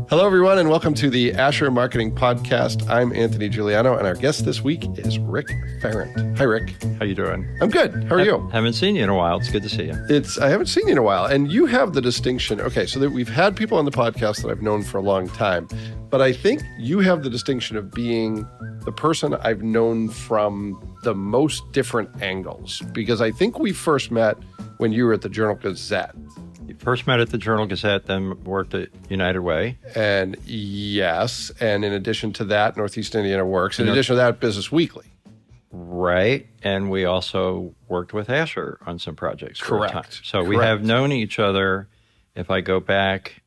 Hello, everyone, and welcome to the Asher Marketing Podcast. I'm Anthony Giuliano, and our guest this week is Rick Farrant. Hi, Rick. How you doing? I'm good. How are you? Haven't seen you in a while. It's good to see you. I haven't seen you in a while, and you have the distinction. Okay, so that we've had people on the podcast that I've known for a long time, but I think you have the distinction of being the person I've known from the most different angles, because I think we first met when you were at the Journal-Gazette. You first met at the Journal-Gazette, then worked at United Way. And yes, and in addition to that, Northeast Indiana Works. In addition to that, Business Weekly. Right, and we also worked with Asher on some projects. Correct. For a time. So we have known each other, if I go back,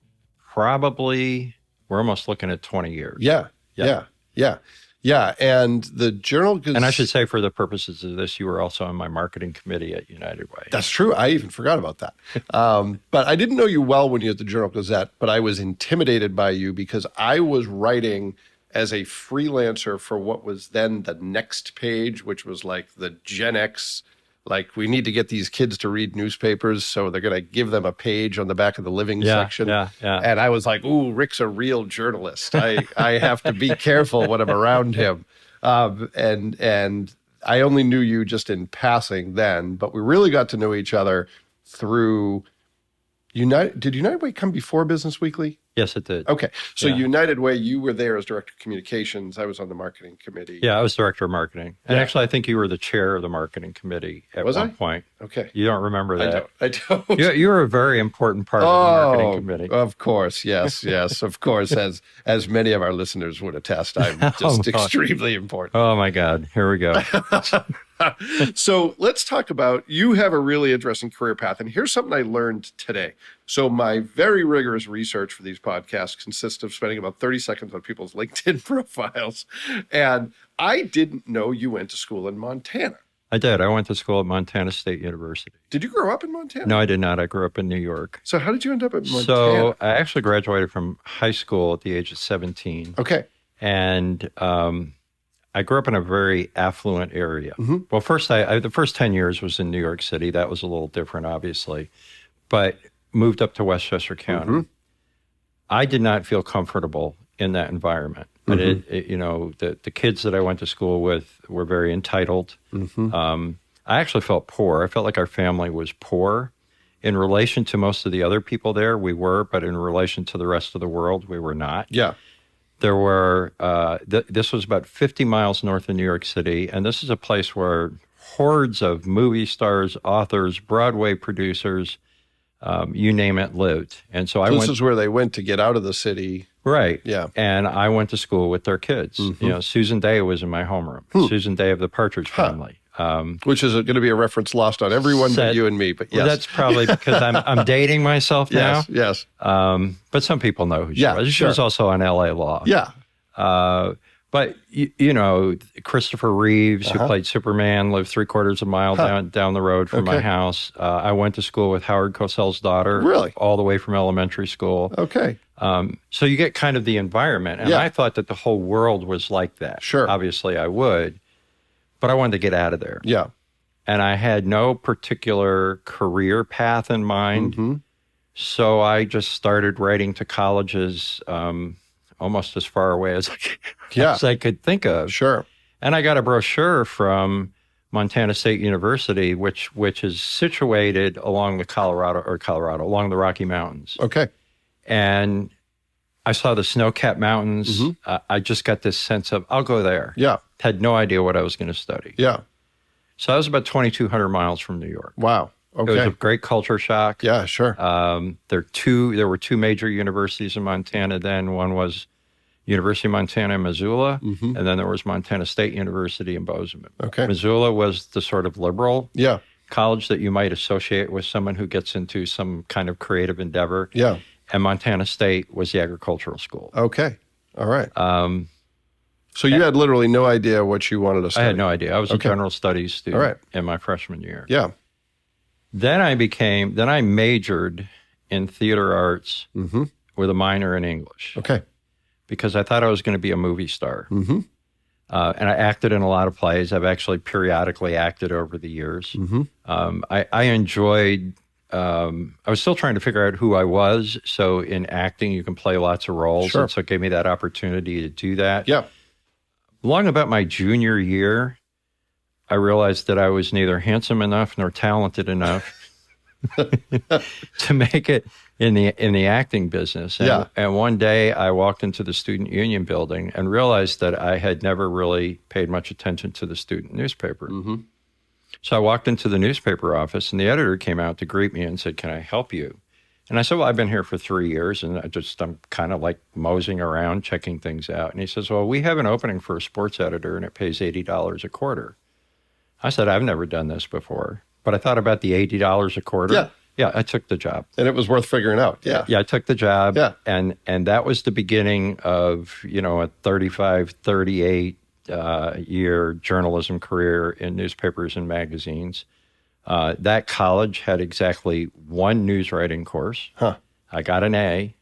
probably, we're almost looking at 20 years. Yeah. And the Journal-Gazette. And I should say, for the purposes of this, you were also on my marketing committee at United Way. That's true. I even forgot about that. But I didn't know you well when you were at the Journal-Gazette, but I was intimidated by you because I was writing as a freelancer for what was then the Next Page, which was like the Gen X. Like, we need to get these kids to read newspapers, so they're going to give them a page on the back of the living section. Yeah. And I was like, ooh, Rick's a real journalist. I have to be careful when I'm around him. And I only knew you just in passing then, but we really got to know each other through United. Did United Way come before Business Weekly? Yes, it did. Okay. So United Way, you were there as Director of Communications. I was on the marketing committee. Yeah, I was Director of Marketing. And actually, I think you were the chair of the marketing committee at one point. Okay. You don't remember that? I don't. You were a very important part of the marketing committee. Of course. Yes. Of course. As many of our listeners would attest, I'm just extremely important. Oh, my God. Here we go. So let's talk about, you have a really interesting career path. And here's something I learned today. So my very rigorous research for these podcasts consists of spending about 30 seconds on people's LinkedIn profiles. And I didn't know you went to school in Montana. I did. I went to school at Montana State University. Did you grow up in Montana? No, I did not. I grew up in New York. So how did you end up at Montana? So I actually graduated from high school at the age of 17. Okay. And I grew up in a very affluent area. Mm-hmm. Well, first, the first 10 years was in New York City. That was a little different, obviously. But moved up to Westchester County. Mm-hmm. I did not feel comfortable in that environment. But the kids that I went to school with were very entitled. Mm-hmm. I actually felt poor. I felt like our family was poor. In relation to most of the other people there, we were, but in relation to the rest of the world, we were not. Yeah. There were, this was about 50 miles north of New York City, and this is a place where hordes of movie stars, authors, Broadway producers, you name it, lived. And so I went. This is where they went to get out of the city. Right. Yeah. And I went to school with their kids. Mm-hmm. Susan Day was in my homeroom. Susan Day of the Partridge Family. Which is going to be a reference lost on everyone but you and me. But yes. Well, that's probably because I'm dating myself now. Yes. But some people know who she was. She was also on LA Law. Yeah. But, Christopher Reeves, who played Superman, lived 3/4 of a mile down the road from my house. I went to school with Howard Cosell's daughter. Really? All the way from elementary school. Okay. So you get kind of the environment. And I thought that the whole world was like that. Sure. Obviously, I would. But I wanted to get out of there. Yeah. And I had no particular career path in mind. Mm-hmm. So I just started writing to colleges almost as far away as I could think of. Sure. And I got a brochure from Montana State University, which is situated along the Rocky Mountains. Okay. And I saw the snow-capped mountains. Mm-hmm. I just got this sense of, I'll go there. Yeah. Had no idea what I was going to study. Yeah. So I was about 2,200 miles from New York. Wow. Okay. It was a great culture shock. Yeah, sure. There were two major universities in Montana then. One was University of Montana in Missoula, and then there was Montana State University in Bozeman. Okay. Missoula was the sort of liberal Yeah. college that you might associate with someone who gets into some kind of creative endeavor. Yeah. And Montana State was the agricultural school. Okay. All right. So you had literally no idea what you wanted to study? I had no idea. I was a general studies student in my freshman year. Yeah. Then I majored in theater arts with a minor in English. Okay. Because I thought I was going to be a movie star. Mm-hmm. And I acted in a lot of plays. I've actually periodically acted over the years. Mm-hmm. I enjoyed I was still trying to figure out who I was. So in acting, you can play lots of roles. Sure. And so it gave me that opportunity to do that. Yeah. Long about my junior year, I realized that I was neither handsome enough nor talented enough to make it in the acting business. And one day I walked into the student union building and realized that I had never really paid much attention to the student newspaper. Mm-hmm. So I walked into the newspaper office and the editor came out to greet me and said, "Can I help you?" And I said, "Well, I've been here for 3 years and I'm kind of like moseying around, checking things out." And he says, "Well, we have an opening for a sports editor and it pays $80 a quarter." I said, "I've never done this before." But I thought about the $80 a quarter. Yeah. Yeah, I took the job. And it was worth figuring out. Yeah. Yeah, I took the job. Yeah. And that was the beginning of, a 35, 38 year journalism career in newspapers and magazines. That college had exactly one news writing course. Huh. I got an A.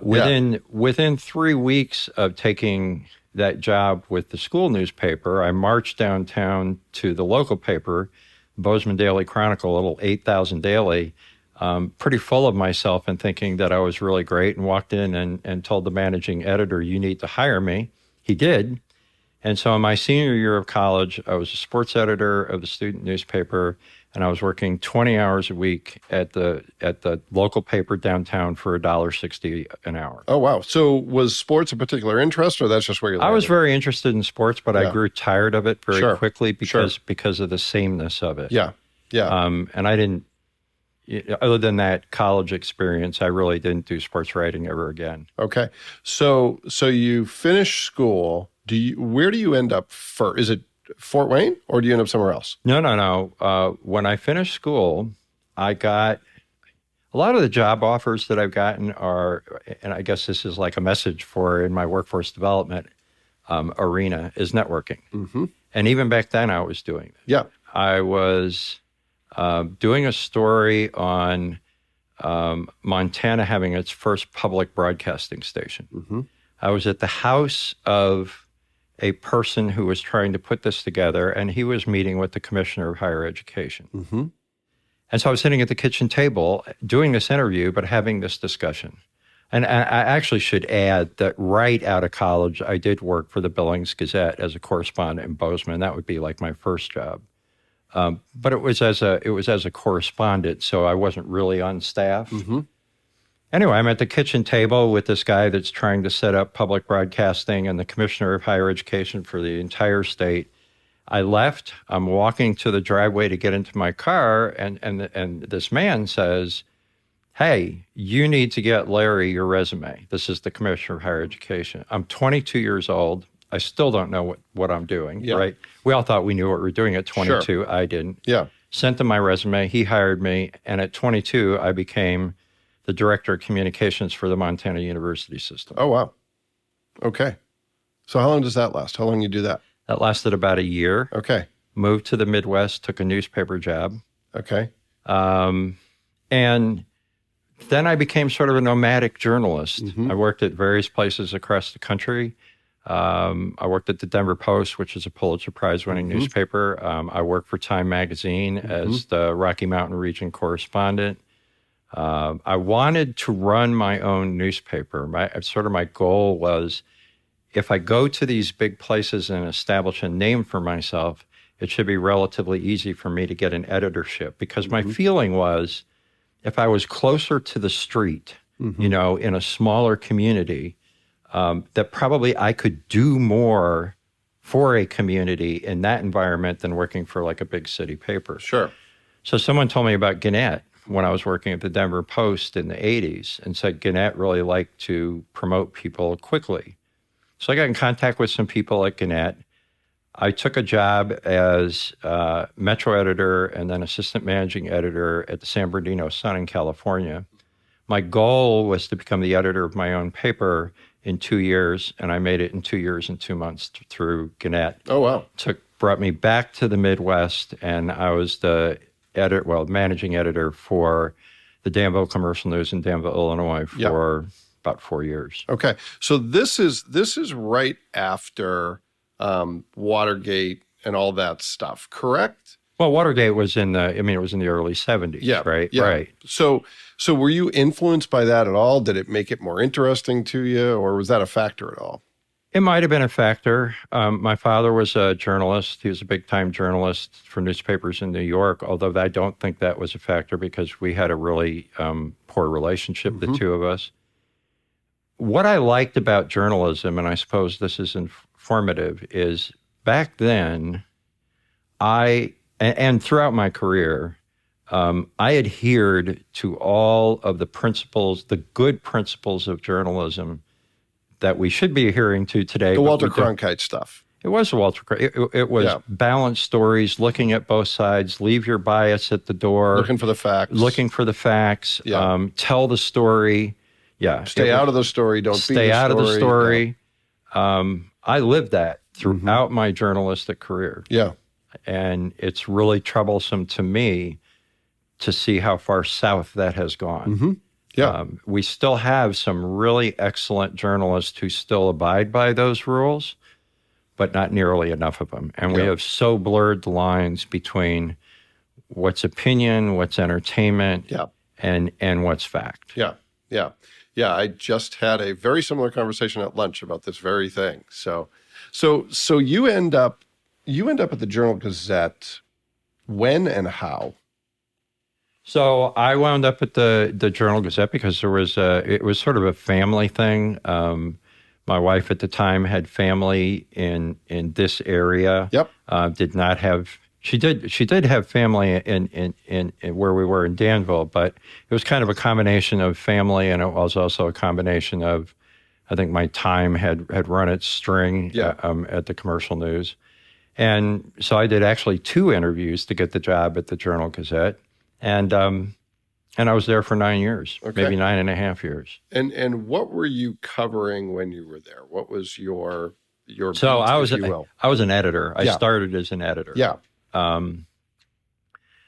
Within 3 weeks of taking that job with the school newspaper, I marched downtown to the local paper, Bozeman Daily Chronicle, a little 8,000 daily, pretty full of myself and thinking that I was really great, and walked in and told the managing editor, "You need to hire me." He did. And so in my senior year of college, I was a sports editor of the student newspaper, and I was working 20 hours a week at the local paper downtown for $1.60 an hour. Oh, wow. So was sports a particular interest, or that's just where you landed? I was very interested in sports, but I grew tired of it very quickly because of the sameness of it. Yeah, yeah. And I didn't, other than that college experience, I really didn't do sports writing ever again. Okay. So you finish school. Where do you end up first? Is it Fort Wayne, or do you end up somewhere else? No. When I finished school, I got a lot of the job offers that I've gotten are, and I guess this is like a message for in my workforce development arena, is networking. Mm-hmm. And even back then I was doing it. Yeah. I was doing a story on Montana having its first public broadcasting station. Mm-hmm. I was at the house of a person who was trying to put this together, and he was meeting with the commissioner of higher education. Mm-hmm. And so I was sitting at the kitchen table doing this interview, but having this discussion. And I actually should add that right out of college, I did work for the Billings Gazette as a correspondent in Bozeman. That would be like my first job. But it was as a correspondent, so I wasn't really on staff. Mm-hmm. Anyway, I'm at the kitchen table with this guy that's trying to set up public broadcasting and the commissioner of higher education for the entire state. I left. I'm walking to the driveway to get into my car, and this man says, "Hey, you need to get Larry your resume." This is the commissioner of higher education. I'm 22 years old. I still don't know what I'm doing, right? We all thought we knew what we were doing at 22. Sure. I didn't. Yeah. Sent him my resume. He hired me. And at 22, I became the director of communications for the Montana University system. Oh, wow. Okay. So how long does that last? How long you do that? That lasted about a year. Okay. Moved to the Midwest, took a newspaper job. Okay. And then I became sort of a nomadic journalist. Mm-hmm. I worked at various places across the country. I worked at the Denver Post, which is a Pulitzer Prize-winning mm-hmm. newspaper. I worked for Time Magazine mm-hmm. as the Rocky Mountain region correspondent. I wanted to run my own newspaper. My goal was, if I go to these big places and establish a name for myself, it should be relatively easy for me to get an editorship. Because my mm-hmm. feeling was, if I was closer to the street, mm-hmm. In a smaller community, that probably I could do more for a community in that environment than working for like a big city paper. Sure. So someone told me about Gannett when I was working at the Denver Post in the 80s, and said Gannett really liked to promote people quickly. So I got in contact with some people at Gannett. I took a job as Metro editor and then assistant managing editor at the San Bernardino Sun in California. My goal was to become the editor of my own paper in 2 years, and I made it in 2 years and 2 months through Gannett. Oh, wow. Brought me back to the Midwest, and I was the managing editor for the Danville Commercial News in Danville, Illinois for about 4 years. Okay. So this is right after Watergate and all that stuff, correct? Well, Watergate was in the, I mean, it was in the early 70s, Yeah, right? yeah. Right. So were you influenced by that at all? Did it make it more interesting to you, or was that a factor at all? It might have been a factor. My father was a journalist. He was a big-time journalist for newspapers in New York, although I don't think that was a factor because we had a really poor relationship, the two of us. What I liked about journalism, and I suppose this is informative, is back then, and throughout my career, I adhered to all of the principles, the good principles of journalism that we should be adhering to today. The Walter Cronkite stuff. It was Walter Cronkite. It was balanced stories, looking at both sides, leave your bias at the door. Looking for the facts. Tell the story. Yeah. Stay out of the story. Don't stay out of the story. I lived that throughout my journalistic career. Yeah. And it's really troublesome to me to see how far south that has gone. Yeah. We still have some really excellent journalists who still abide by those rules, but not nearly enough of them. And we have so blurred the lines between what's opinion, what's entertainment, and what's fact. Yeah. I just had a very similar conversation at lunch about this very thing. So you end up at the Journal-Gazette. When and how? So I wound up at the Journal-Gazette because it was sort of a family thing. My wife at the time had family in this area. Yep. She did have family in where we were in Danville, but it was kind of a combination of family, and it was also a combination of, I think my time had run its string at the Commercial News. And so I did actually 2 interviews to get the job at the Journal-Gazette. And I was there for 9 years, maybe 9.5 years. And what were you covering when you were there? What was your So beat, I was if you will? I was an editor. I started as an editor. Yeah.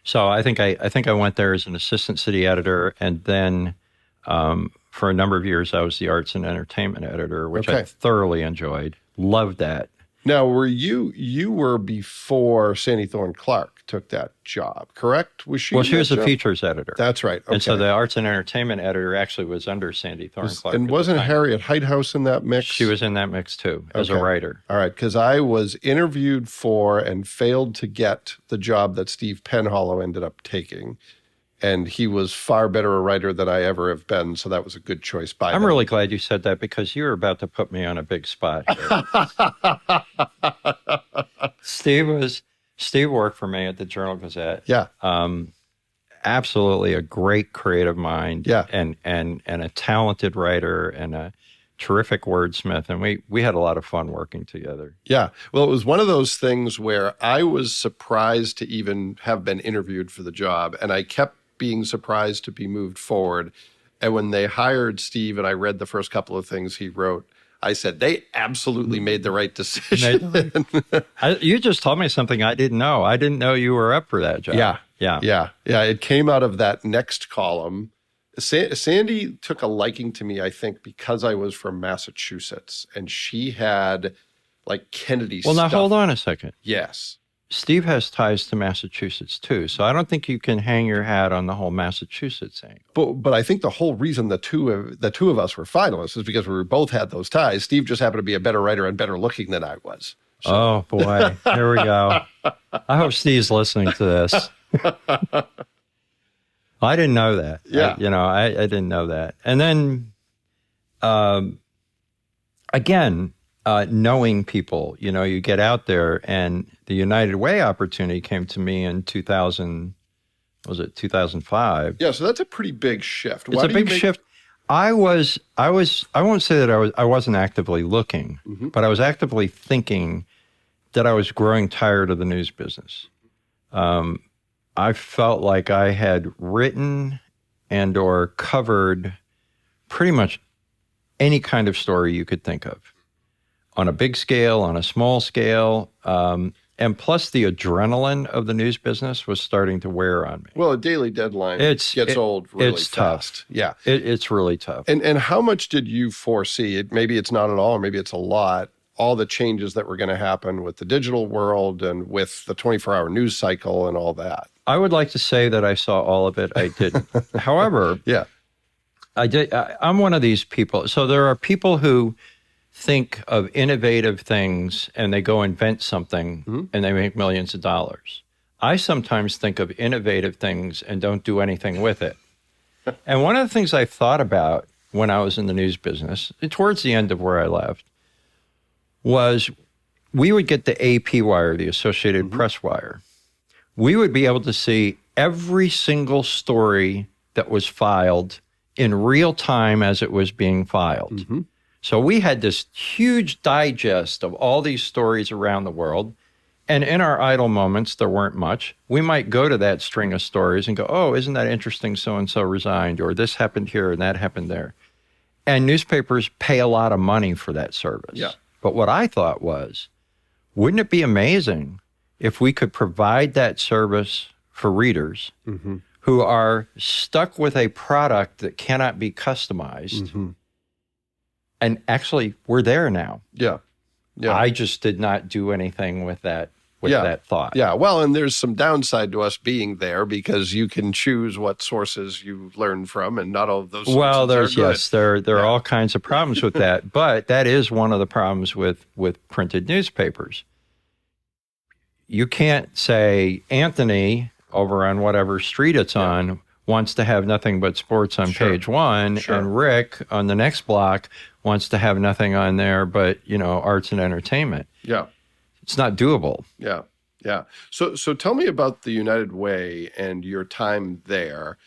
So I think I went there as an assistant city editor, and then for a number of years I was the arts and entertainment editor, which I thoroughly enjoyed. Loved that. Now, you were before Sandy Thorne Clark took that job, correct? Was she? Well, she was the features editor. That's right. Okay. And so the arts and entertainment editor actually was under Sandy Thorne Clark. And wasn't Harriet Heithouse in that mix? She was in that mix too, as a writer. All right, because I was interviewed for and failed to get the job that Steve Penhollow ended up taking. And he was far better a writer than I ever have been, so that was a good choice by him. I'm really glad you said that because you were about to put me on a big spot here. Steve worked for me at the Journal-Gazette. Yeah. Absolutely a great creative mind. Yeah. And a talented writer and a terrific wordsmith. And we had a lot of fun working together. Yeah. Well, it was one of those things where I was surprised to even have been interviewed for the job, and I kept being surprised to be moved forward. And when they hired Steve and I read the first couple of things he wrote, I said, they absolutely made the right decision. You just told me something I didn't know. I didn't know you were up for that job. Yeah. It came out of that next column. Sandy took a liking to me, I think, because I was from Massachusetts, and she had like Kennedy stuff. Well, now hold on a second. Yes. Steve has ties to Massachusetts too, so I don't think you can hang your hat on the whole Massachusetts thing. But I think the whole reason the two of us were finalists is because we both had those ties. Steve just happened to be a better writer and better looking than I was. So. Oh boy, here we go. I hope Steve's listening to this. I didn't know that. Yeah, I didn't know that. And then, again. Knowing people, you get out there, and the United Way opportunity came to me in 2000, was it 2005? Yeah, so that's a pretty big shift. It's a big shift. I won't say that I wasn't actively looking, but I was actively thinking that I was growing tired of the news business. I felt like I had written and or covered pretty much any kind of story you could think of. On a big scale, on a small scale, and plus the adrenaline of the news business was starting to wear on me. Well, a daily deadline gets old really fast. Tough. Yeah. It's really tough. And how much did you foresee, maybe it's not at all, or maybe it's a lot, all the changes that were going to happen with the digital world and with the 24-hour news cycle and all that. I would like to say that I saw all of it. I didn't. However, Yeah. I'm one of these people. So there are people who think of innovative things and they go invent something and they make millions of dollars. I sometimes think of innovative things and don't do anything with it. And one of the things I thought about when I was in the news business, towards the end of where I left, was we would get the AP wire, the Associated Press wire. We would be able to see every single story that was filed in real time as it was being filed. So we had this huge digest of all these stories around the world. And in our idle moments, there weren't much. We might go to that string of stories and go, oh, isn't that interesting? So-and-so resigned, or this happened here and that happened there. And newspapers pay a lot of money for that service. Yeah. But what I thought was, wouldn't it be amazing if we could provide that service for readers who are stuck with a product that cannot be customized? And actually, we're there now. Yeah. Yeah. I just did not do anything with that that thought. Yeah. Well, and there's some downside to us being there because you can choose what sources you learn from, and not all of those sources there are all kinds of problems with that. But that is one of the problems with printed newspapers. You can't say Anthony over on whatever street it's on wants to have nothing but sports on page one, and Rick on the next block wants to have nothing on there but, arts and entertainment. Yeah. It's not doable. Yeah. Yeah. So tell me about the United Way and your time there,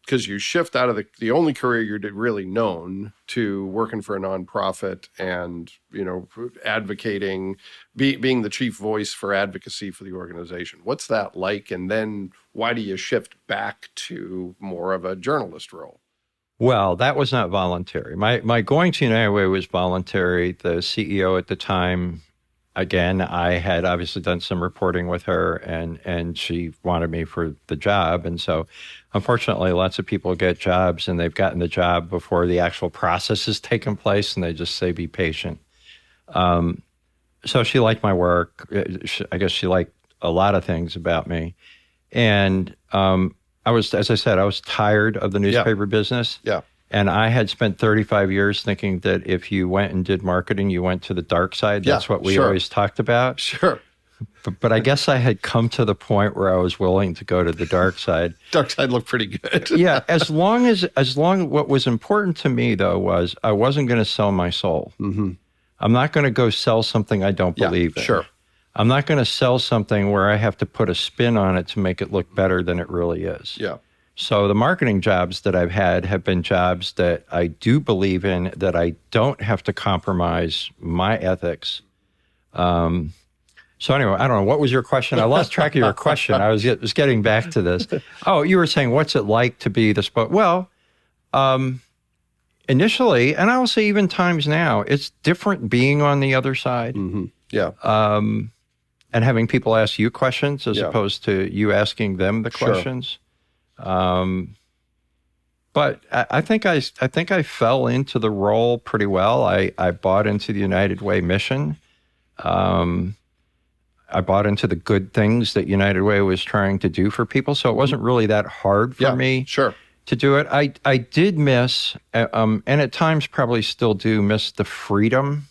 because you shift out of the only career you're really known to working for a nonprofit and, advocating, being the chief voice for advocacy for the organization. What's that like? And then why do you shift back to more of a journalist role? Well, that was not voluntary. My going to United Way was voluntary. The CEO at the time, again, I had obviously done some reporting with her, and she wanted me for the job. And so, unfortunately, lots of people get jobs, and they've gotten the job before the actual process has taken place, and they just say, be patient. So she liked my work. I guess she liked a lot of things about me. And I was, as I said, I was tired of the newspaper business. Yeah. And I had spent 35 years thinking that if you went and did marketing, you went to the dark side. That's what we always talked about. Sure. But I guess I had come to the point where I was willing to go to the dark side. Dark side looked pretty good. Yeah. As long what was important to me, though, was I wasn't going to sell my soul. I'm not going to go sell something I don't believe in. Sure. I'm not going to sell something where I have to put a spin on it to make it look better than it really is. Yeah. So the marketing jobs that I've had have been jobs that I do believe in, that I don't have to compromise my ethics. So anyway, I don't know. What was your question? I lost track of your question. I was getting back to this. Oh, you were saying, what's it like to be the Well, initially, and I will say even times now, it's different being on the other side. Yeah. And having people ask you questions as opposed to you asking them the questions. But I think I fell into the role pretty well. I bought into the United Way mission. I bought into the good things that United Way was trying to do for people. So it wasn't really that hard for me to do it. I did miss, and at times probably still do miss, the freedom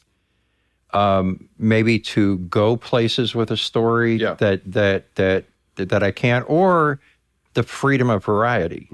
maybe to go places with a story that I can't, or the freedom of variety,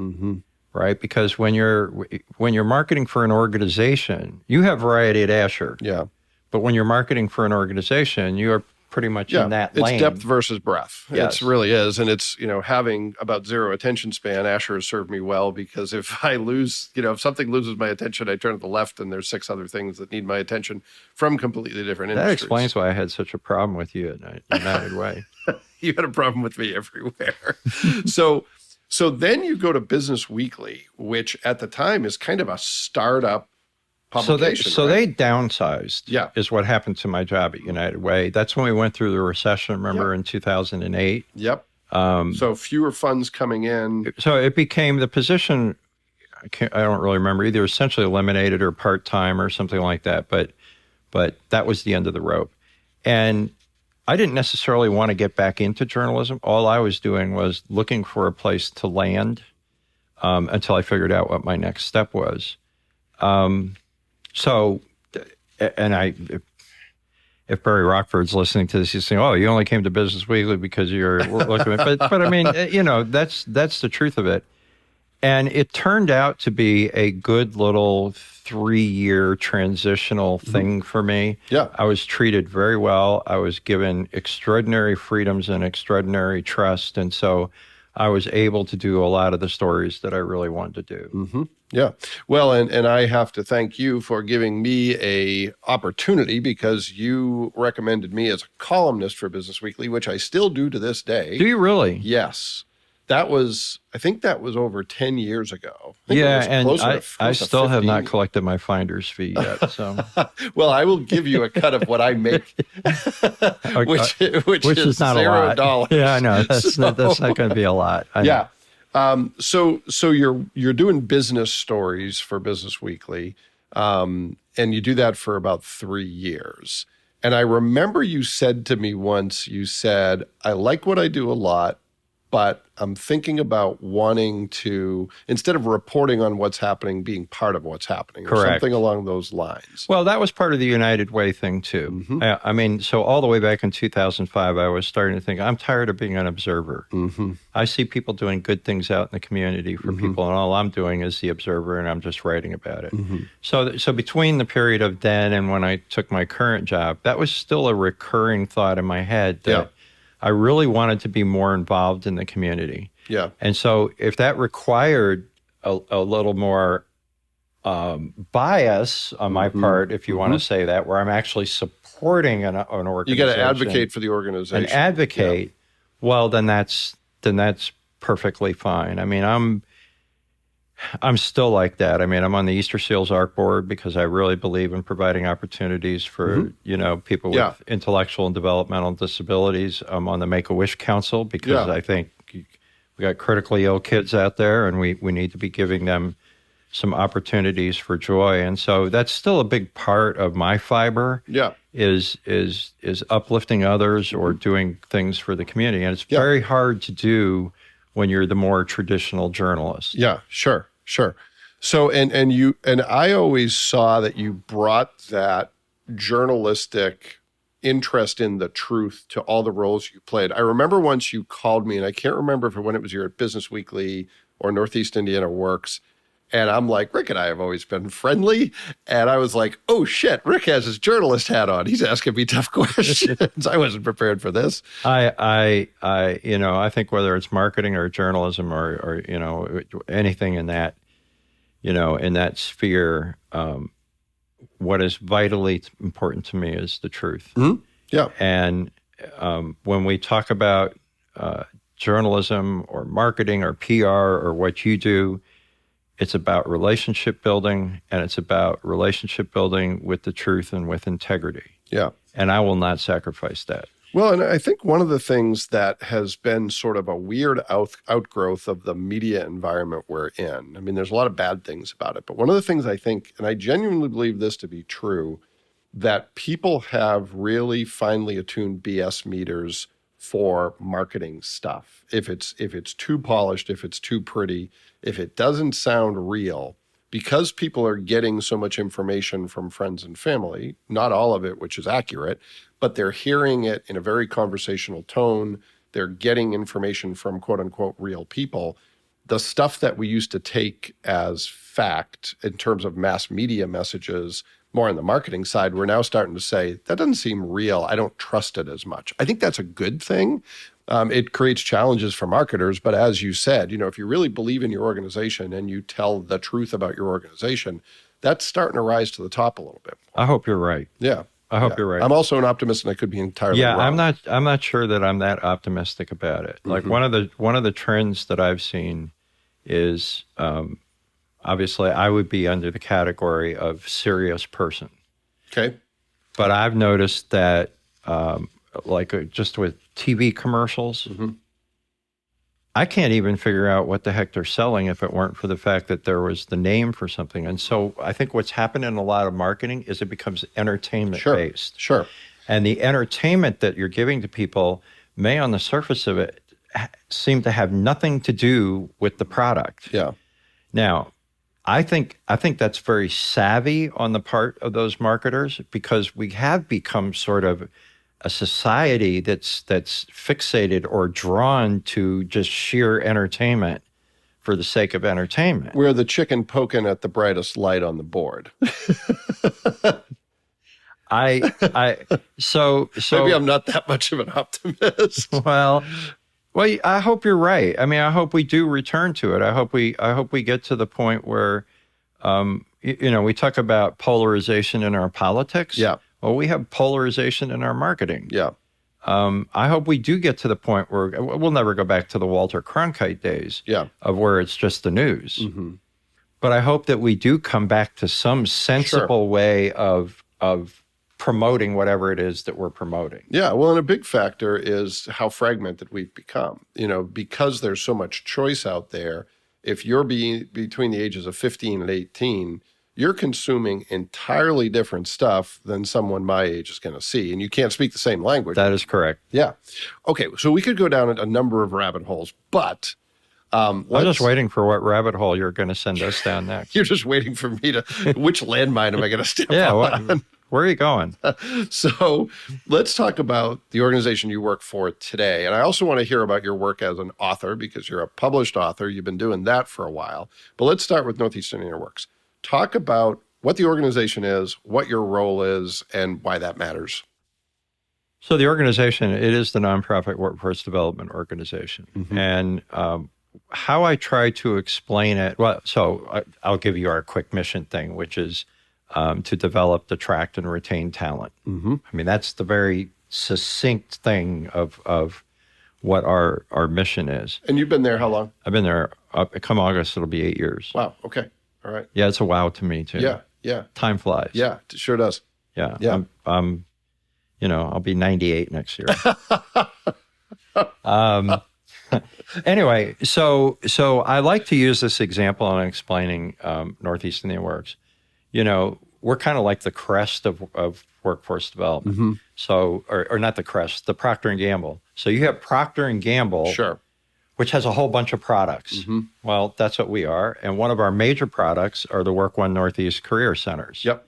right? Because when you're marketing for an organization, you have variety at Asher. Yeah. But when you're marketing for an organization, you are pretty much in that lane. It's depth versus breadth. Yes. It really is. And it's, having about zero attention span, Asher has served me well, because if I lose, if something loses my attention, I turn to the left and there's 6 other things that need my attention from completely different industries. That explains why I had such a problem with you at United Way. You had a problem with me everywhere. So then you go to Business Weekly, which at the time is kind of a startup publication. So they downsized, is what happened to my job at United Way. That's when we went through the recession, remember, in 2008. Yep. So fewer funds coming in. So it became the position, I don't really remember, either essentially eliminated or part-time or something like that. But but that was the end of the rope. And I didn't necessarily want to get back into journalism. All I was doing was looking for a place to land until I figured out what my next step was. If Barry Rockford's listening to this, he's saying, "Oh, you only came to Business Weekly because you're looking at," but I mean, that's the truth of it. And it turned out to be a good little 3-year transitional thing for me. Yeah. I was treated very well. I was given extraordinary freedoms and extraordinary trust. And so I was able to do a lot of the stories that I really wanted to do. Mm-hmm. Yeah. Well, and I have to thank you for giving me a opportunity, because you recommended me as a columnist for Business Weekly, which I still do to this day. Do you really? Yes. I think that was over 10 years ago. Yeah, and I still have not collected my finder's fee yet. So, well, I will give you a cut of what I make, which is not $0. A lot. Yeah, I know that's not going to be a lot. Yeah. So you're doing business stories for Business Weekly, and you do that for about 3 years. And I remember you said to me once, you said, "I like what I do a lot, but I'm thinking about wanting to, instead of reporting on what's happening, being part of what's happening," or Correct. something along those lines. Well, that was part of the United Way thing, too. Mm-hmm. I mean, so all the way back in 2005, I was starting to think, I'm tired of being an observer. Mm-hmm. I see people doing good things out in the community for people, and all I'm doing is the observer, and I'm just writing about it. Mm-hmm. So between the period of then and when I took my current job, that was still a recurring thought in my head that I really wanted to be more involved in the community. Yeah. And so if that required a little more bias on my part, if you want to say that, where I'm actually supporting an organization. You got to advocate for the organization. And advocate, well, then that's perfectly fine. I mean, I'm still like that. I mean, I'm on the Easter Seals Art Board because I really believe in providing opportunities for, people with intellectual and developmental disabilities. I'm on the Make-A-Wish Council because I think we got critically ill kids out there, and we need to be giving them some opportunities for joy. And so that's still a big part of my fiber. Yeah. Is uplifting others or doing things for the community. And it's very hard to do when you're the more traditional journalist. Yeah, sure. So, and I always saw that you brought that journalistic interest in the truth to all the roles you played. I remember once you called me, and I can't remember if when it was you're at Business Weekly or Northeast Indiana Works, and I'm like, Rick and I have always been friendly. And I was like, oh shit, Rick has his journalist hat on. He's asking me tough questions. I wasn't prepared for this. I think whether it's marketing or journalism or anything in that, in that sphere, what is vitally important to me is the truth. Mm-hmm. Yeah. And when we talk about journalism or marketing or PR or what you do, it's about relationship building, and it's about relationship building with the truth and with integrity. Yeah. And I will not sacrifice that. Well, and I think one of the things that has been sort of a weird outgrowth of the media environment we're in, I mean, there's a lot of bad things about it, but one of the things I think, and I genuinely believe this to be true, that people have really finely attuned BS meters for marketing stuff. If it's too polished, if it's too pretty, if it doesn't sound real, because people are getting so much information from friends and family, not all of it, which is accurate, but they're hearing it in a very conversational tone. They're getting information from quote unquote real people. The stuff that we used to take as fact in terms of mass media messages, more on the marketing side, we're now starting to say, that doesn't seem real. I don't trust it as much. I think that's a good thing. It creates challenges for marketers, but as you said, if you really believe in your organization and you tell the truth about your organization, that's starting to rise to the top a little bit. I hope you're right. Yeah. I hope you're right. I'm also an optimist, and I could be entirely wrong. I'm not sure that I'm that optimistic about it. Like one of the trends that I've seen is obviously I would be under the category of serious person. Okay. But I've noticed that just with TV commercials, I can't even figure out what the heck they're selling if it weren't for the fact that there was the name for something. And so I think what's happened in a lot of marketing is it becomes entertainment based. Sure. And the entertainment that you're giving to people may, on the surface of it, seem to have nothing to do with the product. Yeah. Now, I think that's very savvy on the part of those marketers, because we have become sort of a society that's fixated or drawn to just sheer entertainment for the sake of entertainment. We're the chicken poking at the brightest light on the board. So maybe I'm not that much of an optimist. Well, I hope you're right. I mean, I hope we do return to it. I hope we get to the point where, we talk about polarization in our politics. Yeah. Well, we have polarization in our marketing. Yeah. I hope we do get to the point where we'll never go back to the Walter Cronkite days. Yeah. Of where it's just the news. Mm-hmm. But I hope that we do come back to some sensible way of promoting whatever it is that we're promoting. Yeah, well, and a big factor is how fragmented we've become. Because there's so much choice out there, if you're between the ages of 15 and 18, you're consuming entirely different stuff than someone my age is going to see, and you can't speak the same language. That is correct. Yeah. Okay, so we could go down a number of rabbit holes, but I'm just waiting for what rabbit hole you're going to send us down next. You're just waiting for me to, which landmine am I going to step on? Where are you going? So let's talk about the organization you work for today. And I also want to hear about your work as an author, because you're a published author. You've been doing that for a while. But let's start with Northeast Indiana Works. Talk about what the organization is, what your role is, and why that matters. So the organization, it is the nonprofit workforce development organization. Mm-hmm. And how I try to explain it, I'll give you our quick mission thing, which is to develop, attract, and retain talent. Mm-hmm. I mean, that's the very succinct thing of what our mission is. And you've been there how long? I've been there, come August, it'll be 8 years. Wow, okay. All right. Yeah, it's a wow to me too. Yeah. Time flies. Yeah, it sure does. Yeah. I'll be 98 next year. Anyway, so I like to use this example in explaining Northeast Indiana Works. We're kind of like the crest of workforce development. Mm-hmm. So, or not the crest, the Procter & Gamble. So you have Procter & Gamble. Sure. Which has a whole bunch of products. Mm-hmm. Well, that's what we are. And one of our major products are the Work One Northeast Career Centers. Yep.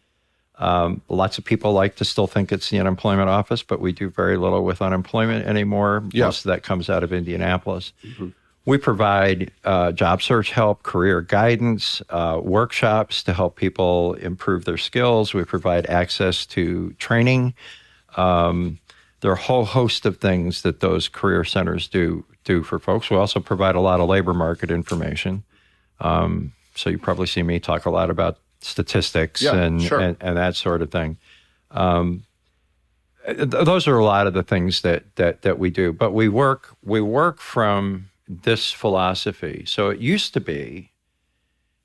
Lots of people like to still think it's the unemployment office, but we do very little with unemployment anymore. Yep. Most of that comes out of Indianapolis. Mm-hmm. We provide job search help, career guidance, workshops to help people improve their skills. We provide access to training. There are a whole host of things that those career centers do for folks. We also provide a lot of labor market information. So you probably see me talk a lot about statistics and that sort of thing. Those are a lot of the things that we do. But we work from this philosophy. So it used to be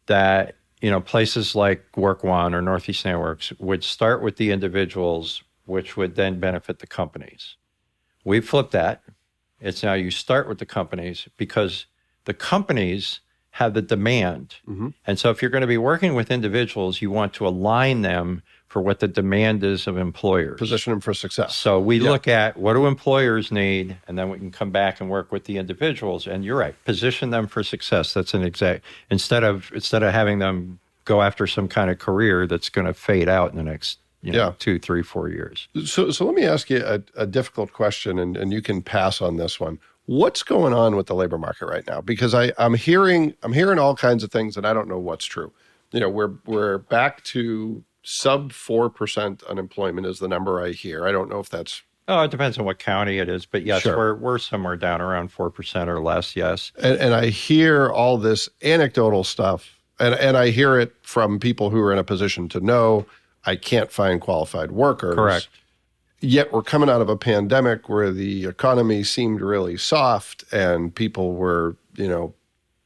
that places like Work One or Northeast Indiana Works would start with the individuals, which would then benefit the companies. We flipped that. It's now you start with the companies because the companies have the demand. Mm-hmm. And so if you're going to be working with individuals, you want to align them for what the demand is of employers. Position them for success. So we look at what do employers need, and then we can come back and work with the individuals. And you're right, position them for success. That's an exact, instead of having them go after some kind of career that's going to fade out in the next 2, 3, 4 years. So let me ask you a difficult question, and you can pass on this one. What's going on with the labor market right now? Because I'm hearing all kinds of things, and I don't know what's true. We're back to sub 4% unemployment is the number I hear. I don't know if that's... Oh, it depends on what county it is, but yes, we're somewhere down around 4% or less. Yes, and I hear all this anecdotal stuff, and I hear it from people who are in a position to know. I can't find qualified workers. Correct. Yet we're coming out of a pandemic where the economy seemed really soft and people were, and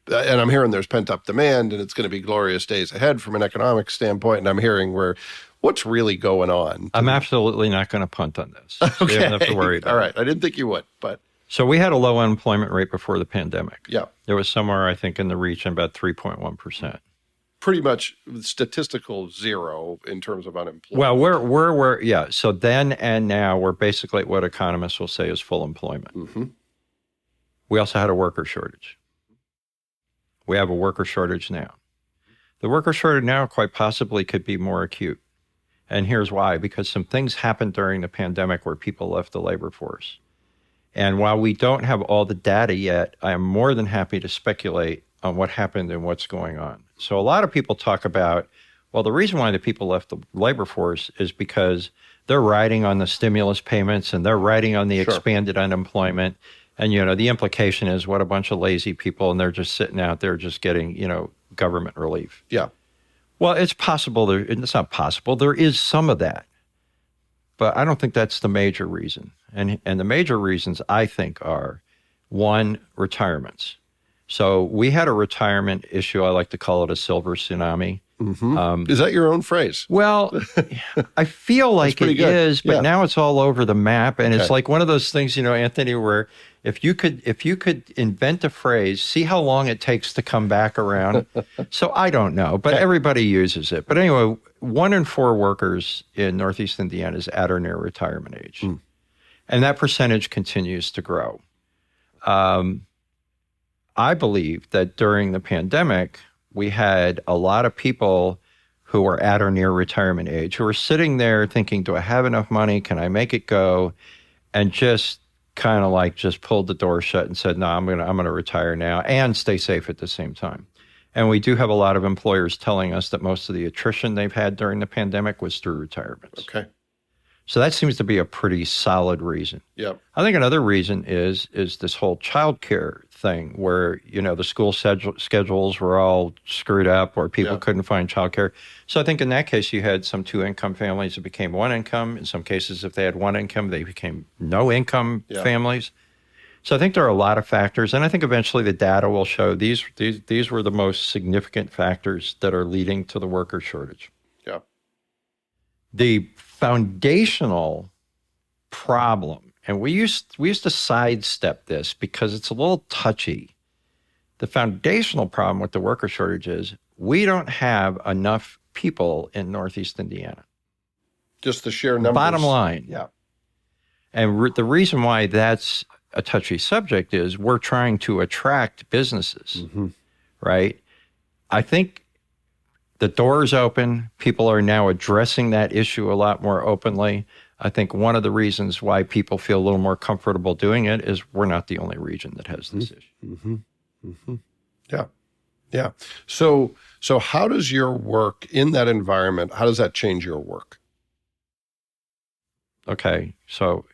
I'm hearing there's pent-up demand and it's going to be glorious days ahead from an economic standpoint. And I'm hearing what's really going on. I'm absolutely not going to punt on this. Okay. You don't have to worry about All right. I didn't think you would, but... So we had a low unemployment rate before the pandemic. Yeah. There was somewhere, I think, in the region about 3.1%. Pretty much statistical zero in terms of unemployment. Well, we're yeah. So then and now we're basically at what economists will say is full employment. Mm-hmm. We also had a worker shortage. We have a worker shortage now. The worker shortage now quite possibly could be more acute. And here's why, because some things happened during the pandemic where people left the labor force. And while we don't have all the data yet, I am more than happy to speculate on what happened and what's going on. So a lot of people talk about, well, the reason why the people left the labor force is because they're riding on the stimulus payments and they're riding on the expanded unemployment. And, the implication is what a bunch of lazy people, and they're just sitting out there just getting, government relief. Yeah. Well, it's possible. It's not possible. There is some of that. But I don't think that's the major reason. And the major reasons, I think, are, one, retirements. So we had a retirement issue. I like to call it a silver tsunami. Mm-hmm. Is that your own phrase? Well, I feel like it is, but now it's all over the map. And it's like one of those things, Anthony, where if you could invent a phrase, see how long it takes to come back around. So I don't know, but everybody uses it. But anyway, 1 in 4 workers in Northeast Indiana is at or near retirement age. And that percentage continues to grow. I believe that during the pandemic, we had a lot of people who were at or near retirement age who were sitting there thinking, do I have enough money? Can I make it go? And just kind of like just pulled the door shut and said, no, I'm gonna retire now and stay safe at the same time. And we do have a lot of employers telling us that most of the attrition they've had during the pandemic was through retirements. Okay. So that seems to be a pretty solid reason. Yep. I think another reason is this whole childcare thing where, the school schedules were all screwed up or people couldn't find childcare. So I think in that case, you had some 2-income families that became 1 income. In some cases, if they had 1 income, they became no income families. So I think there are a lot of factors. And I think eventually the data will show these were the most significant factors that are leading to the worker shortage. Yeah. The foundational problem, and we used to sidestep this because it's a little touchy. The foundational problem with the worker shortage is we don't have enough people in Northeast Indiana. Just the sheer numbers. Bottom line. Yeah. And the reason why that's a touchy subject is we're trying to attract businesses, right? I think the door is open. People are now addressing that issue a lot more openly. I think one of the reasons why people feel a little more comfortable doing it is we're not the only region that has this issue. Yeah. Yeah. So how does your work in that environment, how does that change your work? Okay. So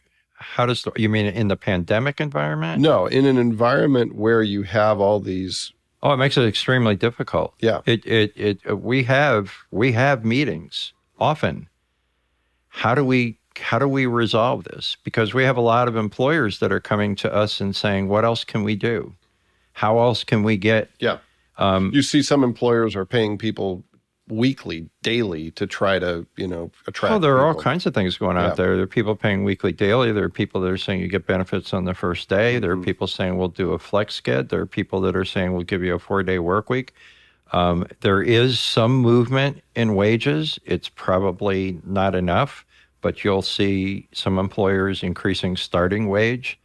you mean in the pandemic environment? No, in an environment where you have all these. Oh, it makes it extremely difficult. Yeah. We have meetings often. How do we resolve this? Because we have a lot of employers that are coming to us and saying, what else can we do? How else can we get? Yeah. You see some employers are paying people weekly, daily to try to, attract. Oh, there are all people. kinds of things going on out there. There are people paying weekly, daily. There are people that are saying you get benefits on the first day. There are people saying we'll do a flex sched. There are people that are saying we'll give you a 4-day work week. There is some movement in wages. It's probably not enough, but you'll see some employers increasing starting wage.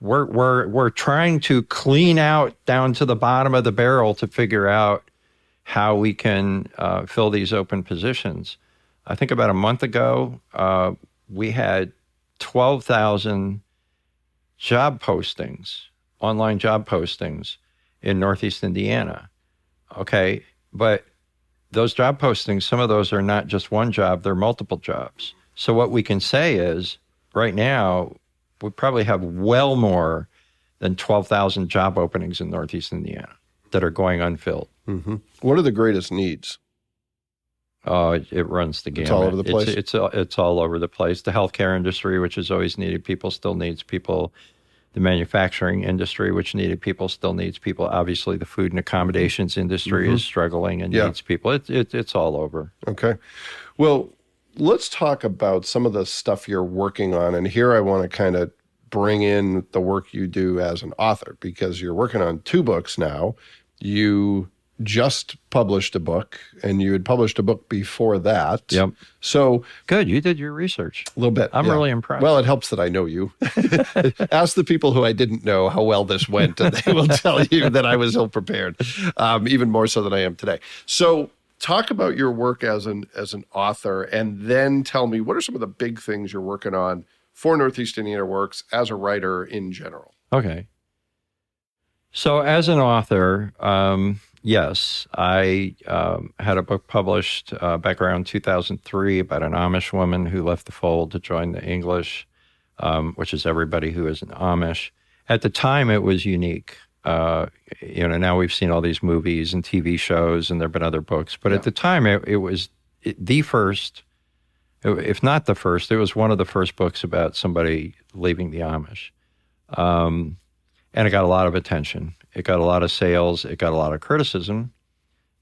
We're trying to clean out down to the bottom of the barrel to figure out how we can fill these open positions. I think about a month ago, we had 12,000 job postings, online job postings in Northeast Indiana. Okay, but those job postings, some of those are not just one job, they're multiple jobs. So what we can say is right now, we probably have well more than 12,000 job openings in Northeast Indiana that are going unfilled. What are the greatest needs? Oh, it runs the gamut. It's all over the place? It's all over the place. The healthcare industry, which has always needed people, still needs people. The manufacturing industry, which needed people, still needs people. Obviously, the food and accommodations industry is struggling and needs people. It's all over. Okay. Well, let's talk about some of the stuff you're working on. And here I want to kind of bring in the work you do as an author, because you're working on 2 books now. You just published a book, and you had published a book before that. Yep. So Good. You did your research. a little bit. I'm yeah. really impressed. Well, it helps that I know you. Ask the people who I didn't know how well this went, and they will tell you that I was ill prepared, even more so than I am today. So talk about your work as an author, and then tell me, what are some of the big things you're working on for Northeast Indiana Works as a writer in general? Okay. So as an author, yes, I had a book published back around 2003 about an Amish woman who left the fold to join the English, which is everybody who is an Amish. At the time, it was unique. Now we've seen all these movies and TV shows, and there have been other books. But at the time, it was the first, if not the first, it was one of the first books about somebody leaving the Amish. And it got a lot of attention. It got a lot of sales. It got a lot of criticism.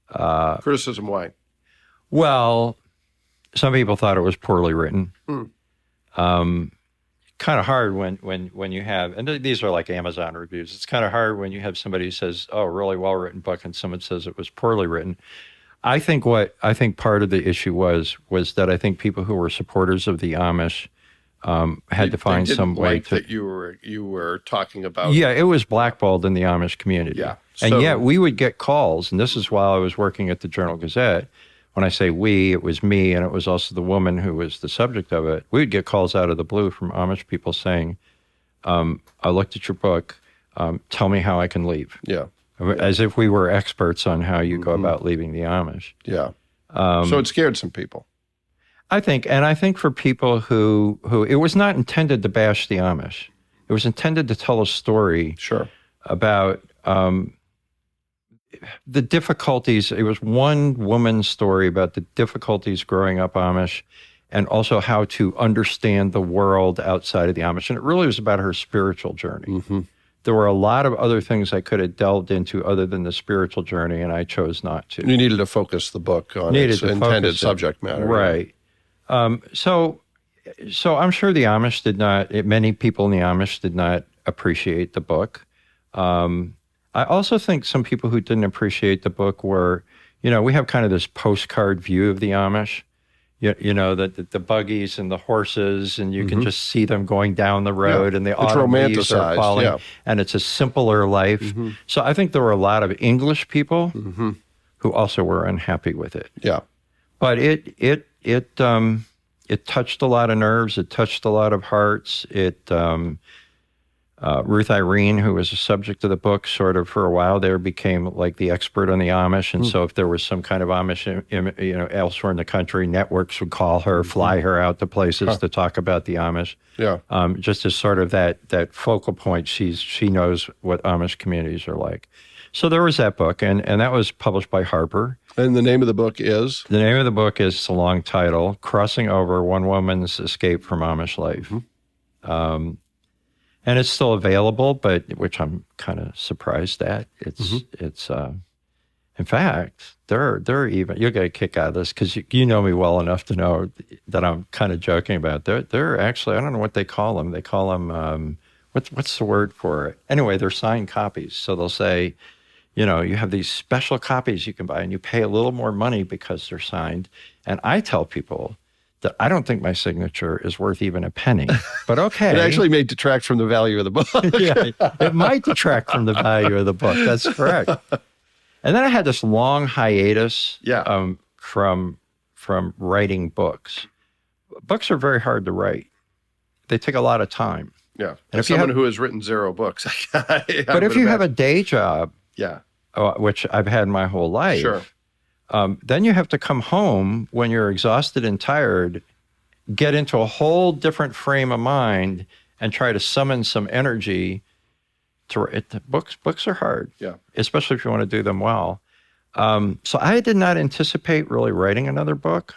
Criticism, why? Well, some people thought it was poorly written. Kind of hard when you have, and these are like Amazon reviews. It's kind of hard when you have somebody who says, "Oh, really well-written book," and someone says it was poorly written. I think part of the issue was that I think people who were supporters of the Amish had to find some way to. That you were talking about. Yeah, it was blackballed in the Amish community. Yeah, and yet we would get calls, and this is while I was working at the Journal-Gazette. When I say we, it was me, and it was also the woman who was the subject of it. We would get calls out of the blue from Amish people saying, "I looked at your book. Tell me how I can leave." Yeah. As if we were experts on how you go about leaving the Amish. Yeah. So it scared some people. I think for people who it was not intended to bash the Amish. It was intended to tell a story about the difficulties. It was one woman's story about the difficulties growing up Amish, and also how to understand the world outside of the Amish. And it really was about her spiritual journey. There were a lot of other things I could have delved into other than the spiritual journey, and I chose not to. You needed to focus the book on its intended subject matter. Right. So I'm sure the Amish did not, many people in the Amish did not appreciate the book. I also think some people who didn't appreciate the book were, we have kind of this postcard view of the Amish. The buggies and the horses, and you can just see them going down the road, and the autumn leaves are falling, and it's a simpler life. So I think there were a lot of English people who also were unhappy with it. Yeah. But it touched a lot of nerves. It touched a lot of hearts. Ruth Irene, who was the subject of the book, sort of for a while there became like the expert on the Amish. And so if there was some kind of Amish, elsewhere in the country, networks would call her, fly her out to places to talk about the Amish. Yeah. Just as sort of that focal point. She knows what Amish communities are like. So there was that book, and that was published by Harper. And the name of the book is? The name of the book is, it's a long title, Crossing Over: One Woman's Escape from Amish Life. And it's still available, which I'm kind of surprised at. It's in fact, they're even, you'll get a kick out of this because you know me well enough to know that I'm kind of joking about. They're actually, I don't know what they call them. They call them, what's the word for it? Anyway, they're signed copies. So they'll say, you have these special copies you can buy, and you pay a little more money because they're signed. And I tell people that I don't think my signature is worth even a penny, but okay. It actually may detract from the value of the book. Yeah, it might detract from the value of the book. That's correct. And then I had this long hiatus from writing books. Books are very hard to write. They take a lot of time. Yeah. And if someone who has written 0 books. But if you have a day job, which I've had my whole life, then you have to come home when you're exhausted and tired, get into a whole different frame of mind, and try to summon some energy to write. Books are hard, especially if you want to do them well. So I did not anticipate really writing another book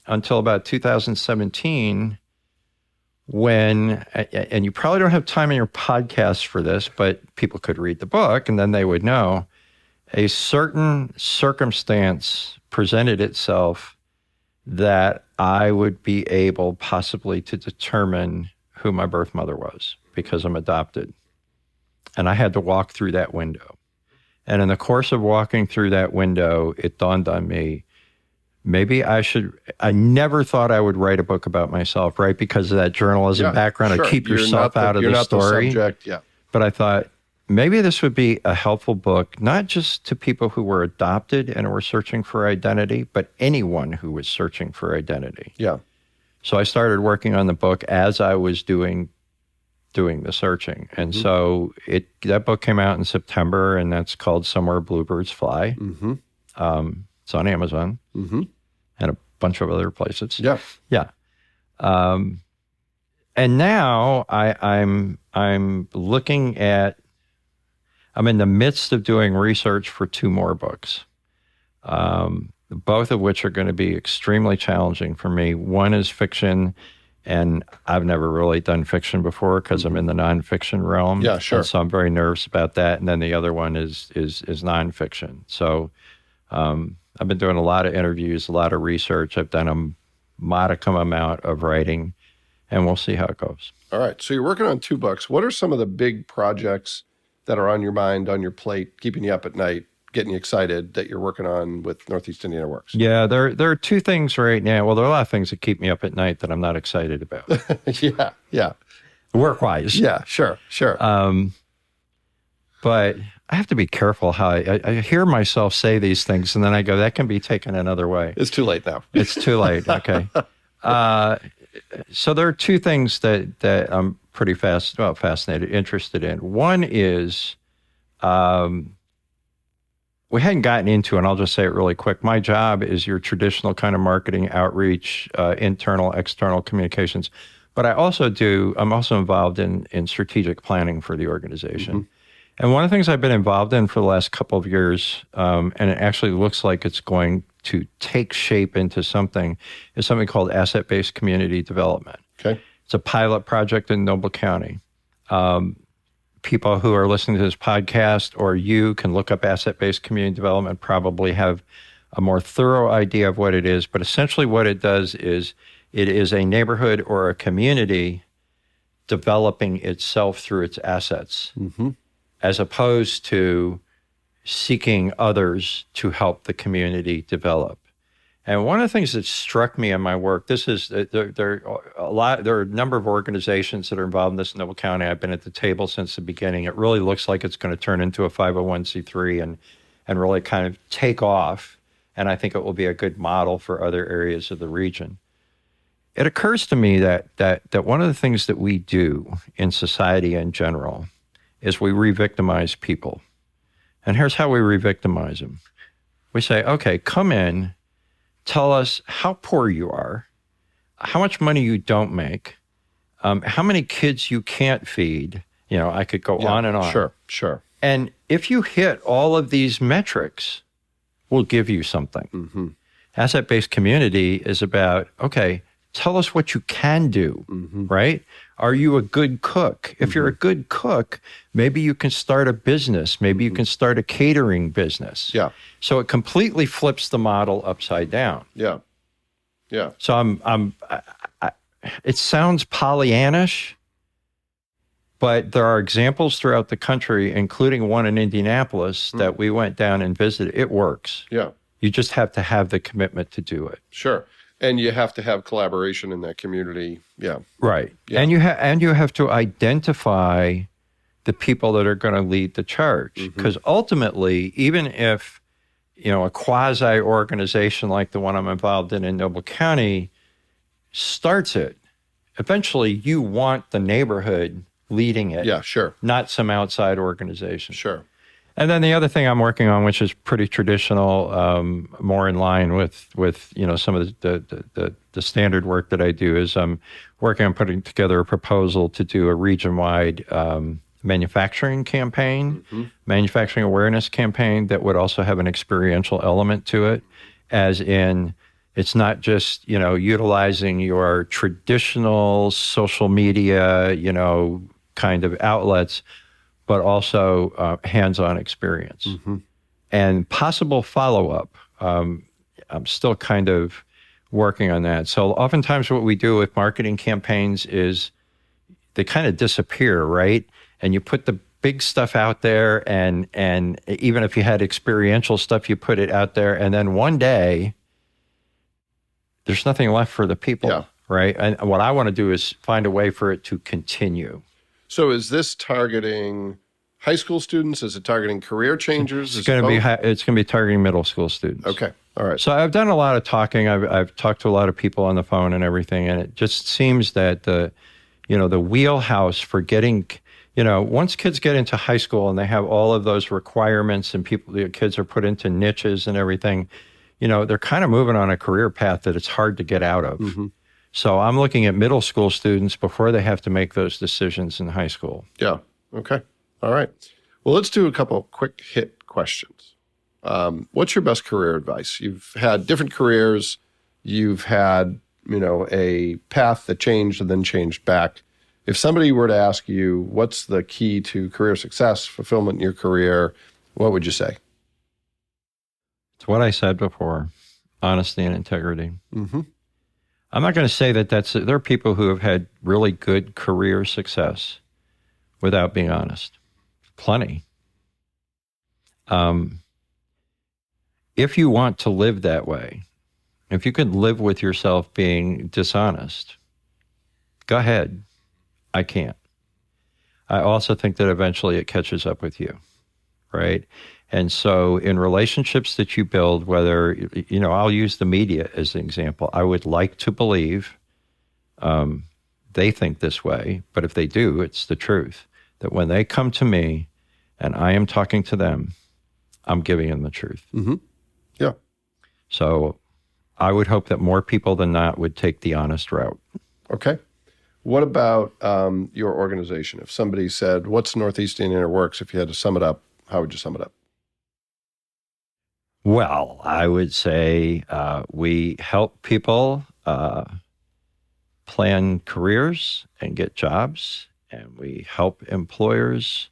until about 2017, when, and you probably don't have time in your podcast for this, but people could read the book and then they would know. A certain circumstance presented itself that I would be able possibly to determine who my birth mother was because I'm adopted. And I had to walk through that window. And in the course of walking through that window, it dawned on me, maybe I never thought I would write a book about myself, right? Because of that journalism background, sure. to keep You're yourself out of you're the not story. The subject. Yeah. But I thought maybe this would be a helpful book, not just to people who were adopted and were searching for identity, but anyone who was searching for identity. Yeah. So I started working on the book as I was doing the searching. And so that book came out in September, and that's called Somewhere Bluebirds Fly. Mm-hmm. It's on Amazon and a bunch of other places. Yeah. Yeah. And now I'm looking at, I'm in the midst of doing research for 2 more books, both of which are going to be extremely challenging for me. One is fiction, and I've never really done fiction before because I'm in the nonfiction realm. Yeah, sure. And so I'm very nervous about that. And then the other one is nonfiction. So I've been doing a lot of interviews, a lot of research. I've done a modicum amount of writing, and we'll see how it goes. All right. So you're working on 2 books. What are some of the big projects that are on your mind, on your plate, keeping you up at night, getting you excited that you're working on with Northeast Indiana Works? Yeah, there are 2 things right now. Well, there are a lot of things that keep me up at night that I'm not excited about. Yeah. Work-wise. Yeah, sure. But I have to be careful how I hear myself say these things, and then I go, that can be taken another way. It's too late now. It's too late. Okay. So there are 2 things that I'm pretty fascinated, interested in. One is, we hadn't gotten into, and I'll just say it really quick. My job is your traditional kind of marketing, outreach, internal, external communications. But I'm also involved in strategic planning for the organization. And one of the things I've been involved in for the last couple of years, and it actually looks like it's going to take shape into something, is something called Asset-Based Community Development. Okay. It's a pilot project in Noble County. People who are listening to this podcast, or you can look up Asset-Based Community Development, probably have a more thorough idea of what it is. But essentially what it does is it is a neighborhood or a community developing itself through its assets, as opposed to seeking others to help the community develop. And one of the things that struck me in my work, there are a number of organizations that are involved in this in Noble County. I've been at the table since the beginning. It really looks like it's going to turn into a 501c3 and really kind of take off. And I think it will be a good model for other areas of the region. It occurs to me that one of the things that we do in society in general is we re-victimize people. And here's how we re-victimize them. We say, okay, come in, tell us how poor you are, how much money you don't make, how many kids you can't feed. I could go on and on. Sure. And if you hit all of these metrics, we'll give you something. Asset-based community is about, okay, tell us what you can do, right? Are you a good cook? If you're a good cook, maybe you can start a business. Maybe you can start a catering business. Yeah. So it completely flips the model upside down. Yeah. So it sounds Pollyannish, but there are examples throughout the country, including one in Indianapolis that we went down and visited. It works. Yeah. You just have to have the commitment to do it. Sure. And you have to have collaboration in that community. Yeah. Right. Yeah. And you have to identify the people that are going to lead the charge. Because ultimately, even if, a quasi organization like the one I'm involved in Noble County starts it, eventually you want the neighborhood leading it. Yeah, sure. Not some outside organization. Sure. And then the other thing I'm working on, which is pretty traditional, more in line with some of the standard work that I do, is I'm working on putting together a proposal to do a region-wide manufacturing campaign, manufacturing awareness campaign that would also have an experiential element to it, as in it's not just, utilizing your traditional social media, kind of outlets, but also hands-on experience and possible follow-up. I'm still kind of working on that. So oftentimes what we do with marketing campaigns is they kind of disappear, right? And you put the big stuff out there, and even if you had experiential stuff, you put it out there, and then one day there's nothing left for the people, right? And what I want to do is find a way for it to continue. So is this targeting high school students? Is it targeting career changers? It's going to be targeting middle school students. Okay. All right. So I've done a lot of talking. I've talked to a lot of people on the phone and everything, and it just seems that the wheelhouse for getting, once kids get into high school and they have all of those requirements, and the kids are put into niches and everything, they're kind of moving on a career path that it's hard to get out of. Mm-hmm. So I'm looking at middle school students before they have to make those decisions in high school. Yeah. Okay. All right. Well, let's do a couple quick hit questions. What's your best career advice? You've had different careers. You've had, a path that changed and then changed back. If somebody were to ask you, what's the key to career success, fulfillment in your career, what would you say? It's what I said before, honesty and integrity. Mm-hmm. I'm not going to say that there are people who have had really good career success without being honest. Plenty. If you want to live that way, if you can live with yourself being dishonest, go ahead. I can't. I also think that eventually it catches up with you, right? And so in relationships that you build, whether, I'll use the media as an example. I would like to believe they think this way, but if they do, it's the truth, that when they come to me and I am talking to them, I'm giving them the truth. Mm-hmm. Yeah. So I would hope that more people than not would take the honest route. Okay. What about your organization? If somebody said, what's Northeast Indiana Works? If you had to sum it up, how would you sum it up? Well, I would say we help people plan careers and get jobs, and we help employers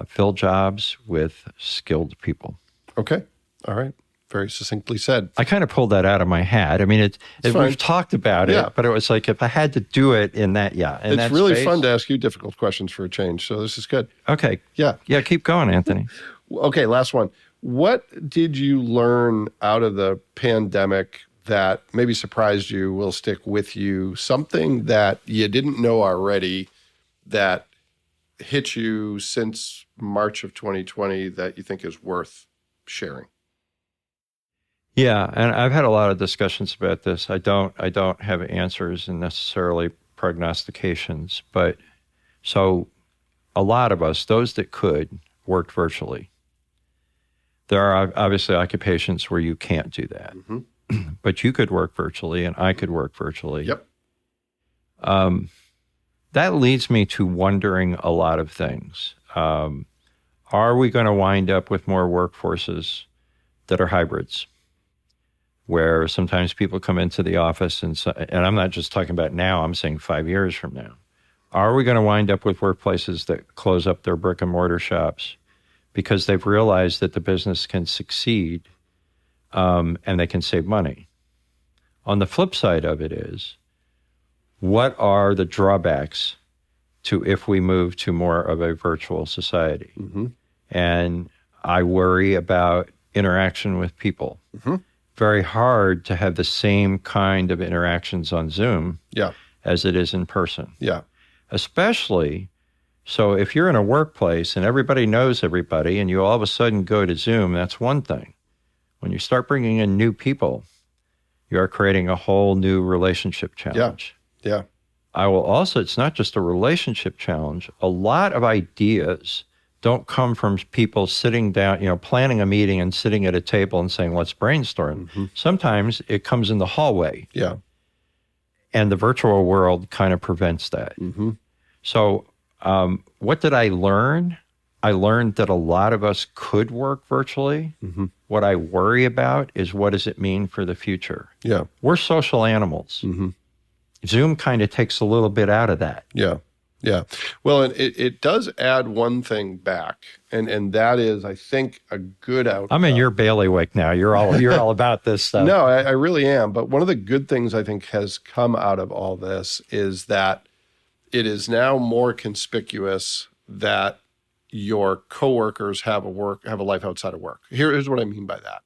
fill jobs with skilled people. Okay. All right. Very succinctly said. I kind of pulled that out of my hat. I mean, we've talked about it, but it was like if I had to do it in that, it's really fun to ask you difficult questions for a change. So this is good. Okay. Yeah. Keep going, Anthony. Okay. Last one. What did you learn out of the pandemic that maybe surprised you, will stick with you? Something that you didn't know already that hit you since March of 2020 that you think is worth sharing? Yeah, and I've had a lot of discussions about this. I don't have answers and necessarily prognostications, but so a lot of us, those that could, worked virtually. There are obviously occupations where you can't do that, mm-hmm. but you could work virtually and I could work virtually. Yep. That leads me to wondering a lot of things. Are we going to wind up with more workforces that are hybrids, where sometimes people come into the office and I'm not just talking about now, I'm saying 5 years from now. Are we going to wind up with workplaces that close up their brick and mortar shops because they've realized that the business can succeed and they can save money? On the flip side of it is, what are the drawbacks to if we move to more of a virtual society? Mm-hmm. And I worry about interaction with people. Mm-hmm. Very hard to have the same kind of interactions on Zoom as it is in person. Yeah. Especially, so if you're in a workplace and everybody knows everybody and you all of a sudden go to Zoom, that's one thing. When you start bringing in new people, you are creating a whole new relationship challenge. Yeah. I will also, it's not just a relationship challenge. A lot of ideas don't come from people sitting down, planning a meeting and sitting at a table and saying, let's brainstorm. Mm-hmm. Sometimes it comes in the hallway. Yeah. And the virtual world kind of prevents that. Mm-hmm. So what did I learn? I learned that a lot of us could work virtually. Mm-hmm. What I worry about is what does it mean for the future? Yeah. We're social animals. Mm-hmm. Zoom kind of takes a little bit out of that. Yeah. Yeah. Well, and it does add one thing back, and that is, I think, a good outcome. I'm in your bailiwick now. You're all about this stuff. No, I really am. But one of the good things I think has come out of all this is that it is now more conspicuous that your coworkers have a life outside of work. Here's what I mean by that.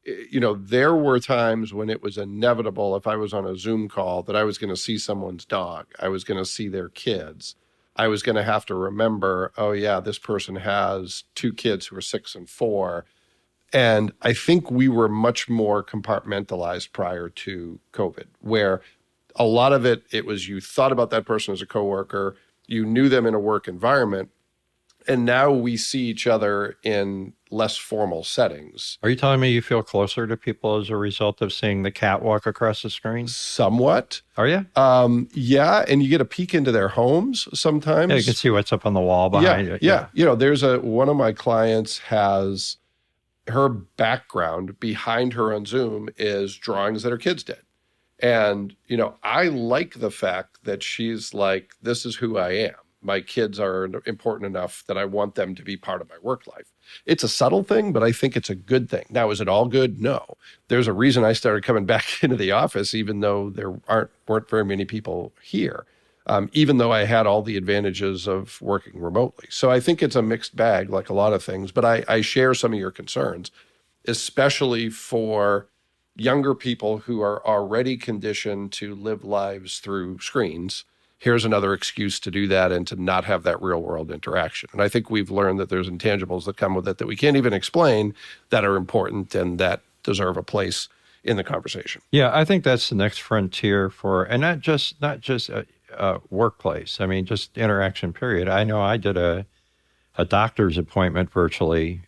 There were times when it was inevitable, if I was on a Zoom call, that I was going to see someone's dog. I was going to see their kids. I was going to have to remember, oh yeah, this person has 2 kids who are 6 and 4. And I think we were much more compartmentalized prior to COVID, where a lot of it was you thought about that person as a coworker, you knew them in a work environment, and now we see each other in less formal settings. Are you telling me you feel closer to people as a result of seeing the cat walk across the screen? Somewhat. Are you? Yeah, and you get a peek into their homes sometimes. Yeah, you can see what's up on the wall behind it. Yeah. There's one of my clients has her background behind her on Zoom is drawings that her kids did. And, I like the fact that she's like, this is who I am. My kids are important enough that I want them to be part of my work life. It's a subtle thing, but I think it's a good thing. Now, is it all good? No. There's a reason I started coming back into the office, even though there weren't very many people here, even though I had all the advantages of working remotely. So I think it's a mixed bag, like a lot of things. But I share some of your concerns, especially for younger people who are already conditioned to live lives through screens. Here's another excuse to do that and to not have that real world interaction. And I think we've learned that there's intangibles that come with it that we can't even explain that are important and that deserve a place in the conversation. Yeah, I think that's the next frontier and not just a workplace. I mean, just interaction, period. I know I did a doctor's appointment virtually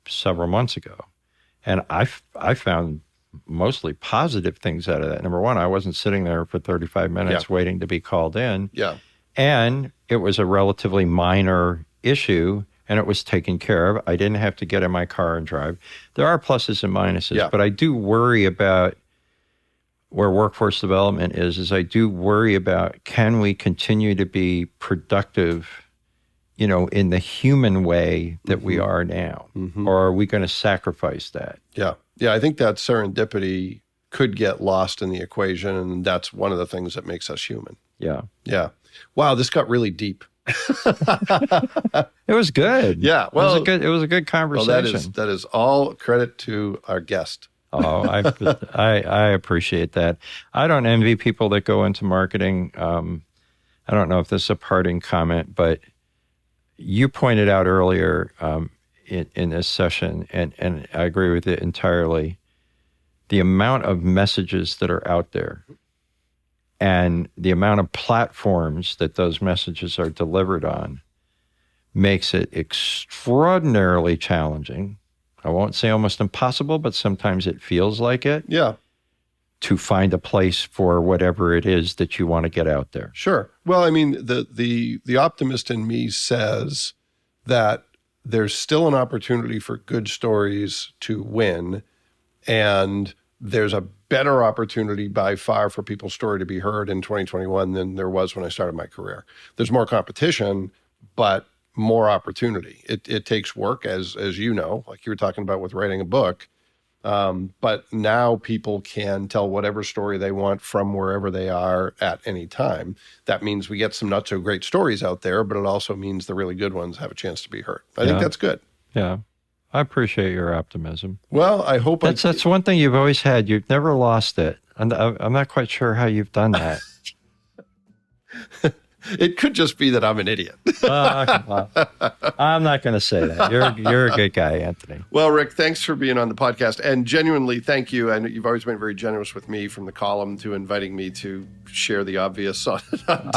several months ago, and I found mostly positive things out of that. Number one, I wasn't sitting there for 35 minutes waiting to be called in. Yeah. And it was a relatively minor issue and it was taken care of. I didn't have to get in my car and drive. There are pluses and minuses, but I do worry about where workforce development is I do worry about, can we continue to be productive, in the human way that we are now? Or are we going to sacrifice that? Yeah. Yeah, I think that serendipity could get lost in the equation, and that's one of the things that makes us human. Yeah. Yeah. Wow, this got really deep. It was good. Yeah. Well, it was a good conversation. Well, that is all credit to our guest. Oh, I appreciate that. I don't envy people that go into marketing. I don't know if this is a parting comment, but you pointed out earlier in this session, and I agree with it entirely, the amount of messages that are out there and the amount of platforms that those messages are delivered on makes it extraordinarily challenging. I won't say almost impossible, but sometimes it feels like it. Yeah. To find a place for whatever it is that you want to get out there. Sure. Well, I mean, the optimist in me says that there's still an opportunity for good stories to win, and there's a better opportunity by far for people's story to be heard in 2021 than there was when I started my career. There's more competition, but more opportunity. It takes work, as you know, like you were talking about with writing a book. But now people can tell whatever story they want from wherever they are at any time. That means we get some not so great stories out there, but it also means the really good ones have a chance to be heard. I think that's good. Yeah. I appreciate your optimism. Well, I hope that's one thing you've always had. You've never lost it. And I'm not quite sure how you've done that. It could just be that I'm an idiot. Well, I'm not going to say that. You're a good guy, Anthony. Well, Rick, thanks for being on the podcast, and genuinely thank you. And you've always been very generous with me, from the column to inviting me to share the obvious on TV.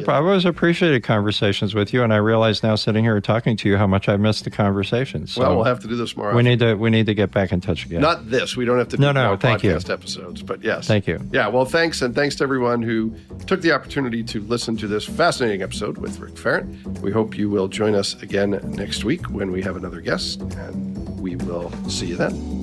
I've always appreciated conversations with you, and I realize now, sitting here talking to you, how much I missed the conversations. So well, we'll have to do this more often. We need to get back in touch again. Not this. We don't have to do more podcast episodes, but yes. Thank you. Yeah, well, thanks, and thanks to everyone who took the opportunity to listen to this fascinating episode with Rick Farrant. We hope you will join us again next week when we have another guest, and we will see you then.